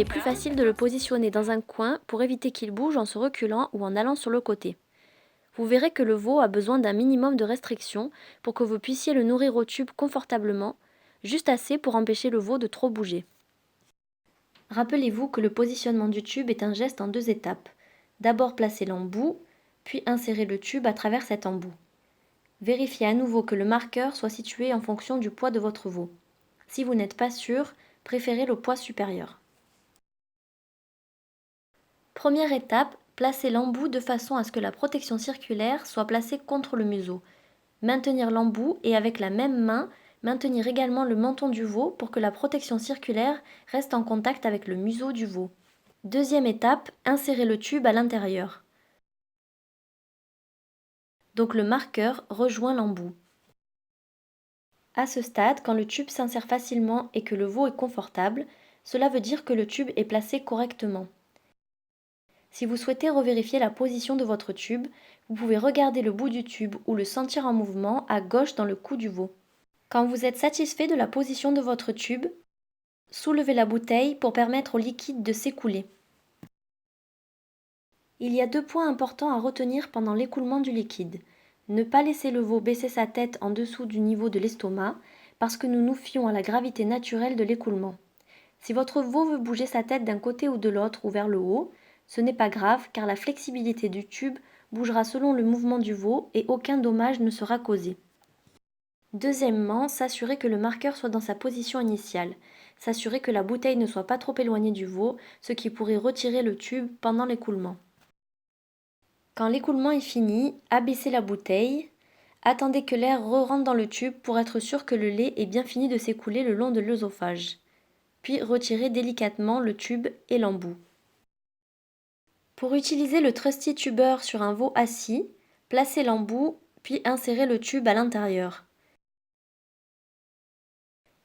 est plus facile de le positionner dans un coin pour éviter qu'il bouge en se reculant ou en allant sur le côté. Vous verrez que le veau a besoin d'un minimum de restriction pour que vous puissiez le nourrir au tube confortablement, juste assez pour empêcher le veau de trop bouger. Rappelez-vous que le positionnement du tube est un geste en 2 étapes. D'abord placer l'embout, puis insérer le tube à travers cet embout. Vérifiez à nouveau que le marqueur soit situé en fonction du poids de votre veau. Si vous n'êtes pas sûr, préférez le poids supérieur. Première étape, placez l'embout de façon à ce que la protection circulaire soit placée contre le museau. Maintenir l'embout et avec la même main, maintenir également le menton du veau pour que la protection circulaire reste en contact avec le museau du veau. Deuxième étape, insérez le tube à l'intérieur. Donc le marqueur rejoint l'embout. À ce stade, quand le tube s'insère facilement et que le veau est confortable, cela veut dire que le tube est placé correctement. Si vous souhaitez revérifier la position de votre tube, vous pouvez regarder le bout du tube ou le sentir en mouvement à gauche dans le cou du veau. Quand vous êtes satisfait de la position de votre tube, soulevez la bouteille pour permettre au liquide de s'écouler. Il y a 2 points importants à retenir pendant l'écoulement du liquide. Ne pas laisser le veau baisser sa tête en dessous du niveau de l'estomac parce que nous nous fions à la gravité naturelle de l'écoulement. Si votre veau veut bouger sa tête d'un côté ou de l'autre ou vers le haut, ce n'est pas grave car la flexibilité du tube bougera selon le mouvement du veau et aucun dommage ne sera causé. Deuxièmement, s'assurer que le marqueur soit dans sa position initiale. S'assurer que la bouteille ne soit pas trop éloignée du veau, ce qui pourrait retirer le tube pendant l'écoulement. Quand l'écoulement est fini, abaissez la bouteille. Attendez que l'air re-rentre dans le tube pour être sûr que le lait est bien fini de s'écouler le long de l'œsophage. Puis retirez délicatement le tube et l'embout. Pour utiliser le Trusty Tuber sur un veau assis, placez l'embout puis insérez le tube à l'intérieur.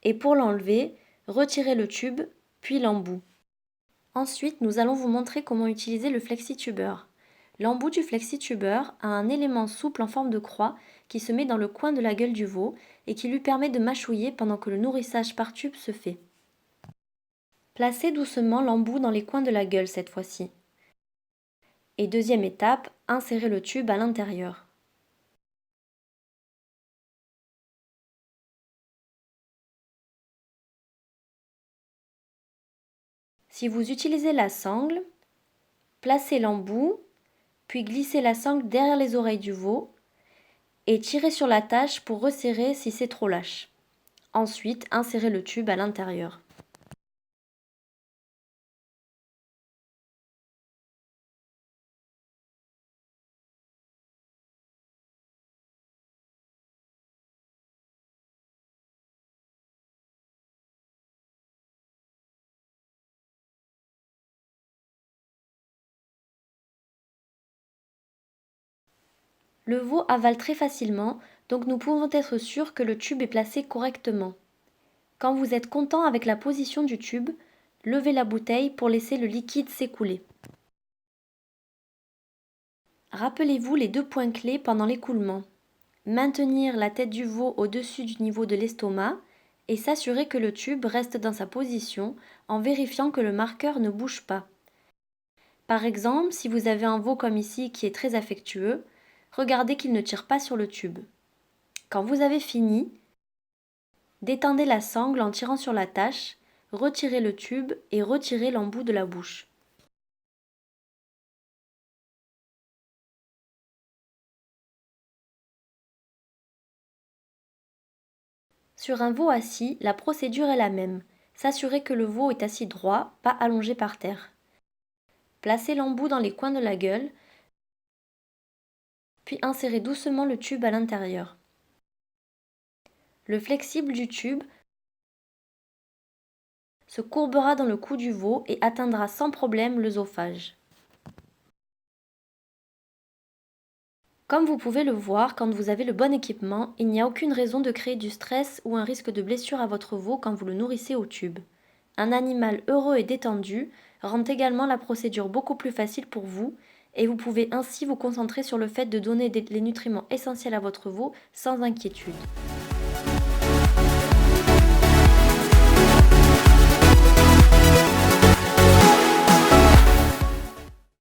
Et pour l'enlever, retirez le tube puis l'embout. Ensuite, nous allons vous montrer comment utiliser le FlexiTuber. L'embout du FlexiTuber a un élément souple en forme de croix qui se met dans le coin de la gueule du veau et qui lui permet de mâchouiller pendant que le nourrissage par tube se fait. Placez doucement l'embout dans les coins de la gueule cette fois-ci. Et deuxième étape, insérez le tube à l'intérieur. Si vous utilisez la sangle, placez l'embout, puis glissez la sangle derrière les oreilles du veau et tirez sur l'attache pour resserrer si c'est trop lâche. Ensuite, insérez le tube à l'intérieur. Le veau avale très facilement, donc nous pouvons être sûrs que le tube est placé correctement. Quand vous êtes content avec la position du tube, levez la bouteille pour laisser le liquide s'écouler. Rappelez-vous les 2 points clés pendant l'écoulement. Maintenir la tête du veau au-dessus du niveau de l'estomac et s'assurer que le tube reste dans sa position en vérifiant que le marqueur ne bouge pas. Par exemple, si vous avez un veau comme ici qui est très affectueux, regardez qu'il ne tire pas sur le tube. Quand vous avez fini, détendez la sangle en tirant sur l'attache, retirez le tube et retirez l'embout de la bouche. Sur un veau assis, la procédure est la même. S'assurer que le veau est assis droit, pas allongé par terre. Placez l'embout dans les coins de la gueule, puis insérez doucement le tube à l'intérieur. Le flexible du tube se courbera dans le cou du veau et atteindra sans problème l'œsophage. Comme vous pouvez le voir, quand vous avez le bon équipement, il n'y a aucune raison de créer du stress ou un risque de blessure à votre veau quand vous le nourrissez au tube. Un animal heureux et détendu rend également la procédure beaucoup plus facile pour vous et vous pouvez ainsi vous concentrer sur le fait de donner les nutriments essentiels à votre veau sans inquiétude.